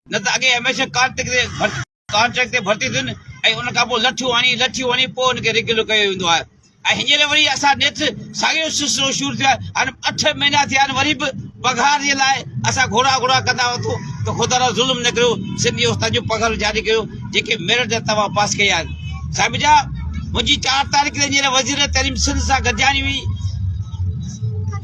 न त अॻे हमेशह कॉन्ट्रेक्ट ते भर्ती थियनि ऐं उन खां पोइ लठियूं हणी पोइ हुनखे रेगुलर कयो वेंदो आहे। ऐं हींअर वरी असां नेठि साॻियो सिलसिलो शुरू थियो आहे। हाणे 8 महीना थिया आहिनि, वरी बि पघार जे लाइ असां घोड़ा कंदा वठूं त ख़ुदा ताला ज़ुल्म न करियो, सिंधी उस्ताद जो पघार जारी कयो जेके मेरिट तव्हां पास कया आहिनि। साहिब जा मुंहिंजी 4 तारीख़ ते हींअर वज़ीर तइलीम सिंध सां गॾिजाणी हुई।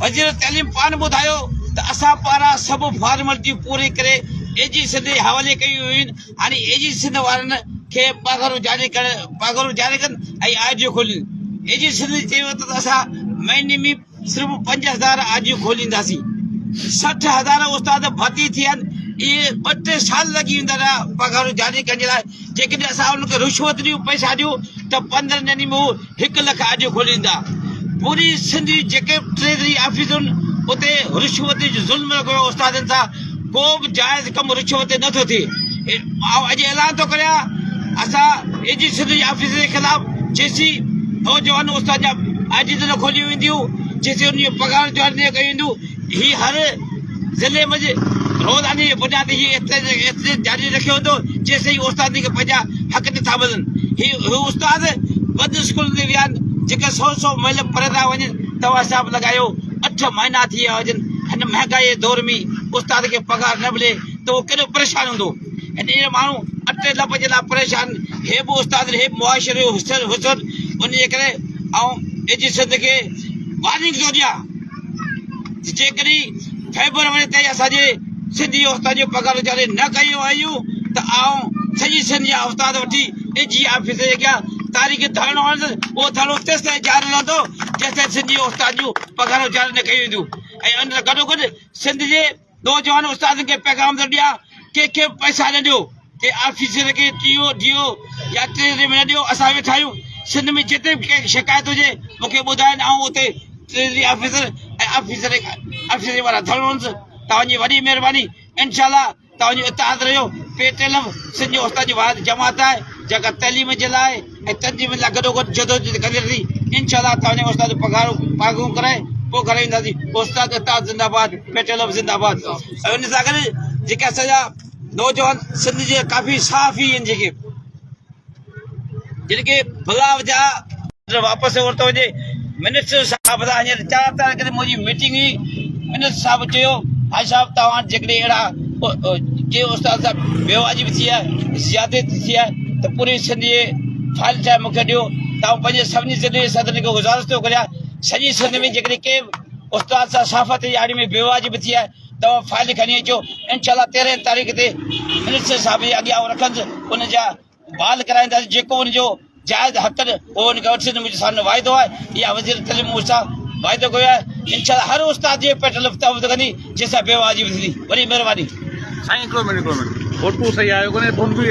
वज़ीर तइलीम पान ॿुधायो त असां पारां सभु फॉर्मेलिटियूं पूरी करे एजी सिंध जे हवाले कयूं हुयूं आहिनि। हाणे एजी सिंध वारनि खे पघारूं जारी कनि ऐं आजियूं खोलियूं। एजी सिंध चयो त असां महीने में सिर्फ़ु 5000 आजियूं खोलींदासीं। 60,000 उस्ताद भर्ती थिया आहिनि। इहे 2-3 साल लॻी वेंदा रहिया पघारूं जारी करण जे लाइ। जेकॾहिं असां उनखे रिश्वत ॾियूं, पैसा ॾियूं त 15 ॾींहंनि में उहो 1 लख आजियूं खोलींदा। पूरी सिंध जेके ट्रेज़री ऑफिस आहिनि उते रिश्वत जो ज़ुल्म कयो उस्तादनि सां। को बि जाइज़ कमु रिश्वत ते नथो थिए। अॼु ऐलान थो करियां असां एजी सिंध जी ऑफिस जे ख़िलाफ़ जेसी नौजवान उस्ताद जा आजियूं न खोलियूं वेंदियूं, जेसी उन जो पघार जारी न कयूं वेंदियूं, ही हर ज़िले में रोज़ानी जे बुनियाद ते इहे जारी रखियो वेंदो जेसिताईं उस्ताद खे पंहिंजा हक़ नथा मिलनि। ही उस्ताद बद स्कूल ते विया आहिनि जेके 100 मील परे था वञनि। तव्हां हिसाब लॻायो 8 महीना थी विया हुजनि, हिन महांगाई जे दौर में उस्ताद खे पघार न मिले त उहो केॾो परेशान हूंदो। हिन माण्हू अटे लप जे लाइ परेशान, हे बि उस्ताद हे बि मुआशिरे जो हुसर। उन जे करे ऐं एजी सिंध खे वार्निंग थो ॾियां, जेकॾहिं फेबर वञे ताईं असांजे सिंधी उस्ताद जो पघार जारी न कयो आहियूं त सॼी सिंध जा उस्ताद वठी एजी ऑफिस जे अॻियां तारीख़ धरणो हणंदुसि। उहो धरणो तेसिताईं जारी रहंदो जेसिताईं सिंधी उस्ताद जूं पघारूं जारी न कयूं वेंदियूं। ऐं उन सां गॾोगॾु सिंध जे नौजवान उस्तादनि खे पैगाम थो ॾियां, कंहिंखे पैसा न ॾियो, के ऑफिसर खे ॾियो या ट्रेज़री में न ॾियो। असां वेठा आहियूं सिंध में, जिते बि कंहिंखे शिकायत हुजे मूंखे ॿुधाइनि, ऐं उते ट्रेज़री ऑफिसर ऐं ऑफिसर वारा धरणो हणंदुसि। तव्हांजी वॾी महिरबानी। इनशाला तव्हांजो इत्तेहाद रहियो। पेटीएम सिंध जो उस्ताद जी वाहिद जमात आहे जेका तइलीम जे लाइ ऐं तंज़ीम लाइ गॾोगॾु जदोजहद कंदी रही। इनशाला तव्हांजे उस्ताद पघारूं कराए पोइ घरु ईंदासीं। उस्ताद इत्तेहाद ज़िंदाबाद, पेटीएम ज़िंदाबाद। ऐं उन सां गॾु जेके असांजा नौजवान सिंध जे काफ़ी साफ़ी आहिनि, जिनखे भुलाव जा वापसि वरितो वञे। मिनिस्टर साहिब सां हींअर 4 तारीख़ ते मुंहिंजी मीटिंग हुई। मिनिस्टर साहिबु चयो, भाई साहिब तव्हां जेकॾहिं अहिड़ा के उस्ताद सां बेवाजिबी थी आहे, ज़्यादती थी आहे त पूरी सिंध जे फाइल ठाहे मूंखे ॾियो। तव्हां पंहिंजे सभिनी सिंध जे सदन खे गुज़ारिश थो करियां, सॼी सिंध में जेकॾहिं के उस्ताद सां साफ़त जी आड़ी में बेवाजिबी थी आहे तव्हां फाइल खणी अचो। इनशाला 13 तारीख़ ते मिनिस्टर साहिब जे अॻियां रखंदुसि, उन जा बहाल कराईंदासीं। जेको उनजो जाइज़ हक़ उहो उनखे वठी मुंहिंजे सामने वाइदो आहे। इहा वज़ीर तइलीम मूंसां वाइदो कयो आहे। इनशाला हर उस्ताद जे पेट लफ़्त कंदी जंहिंसां बेवाजिबी थींदी। वॾी महिरबानी। साईं हिकिड़ो मिनट फोटू सही आयो कोन्हे, फोन बि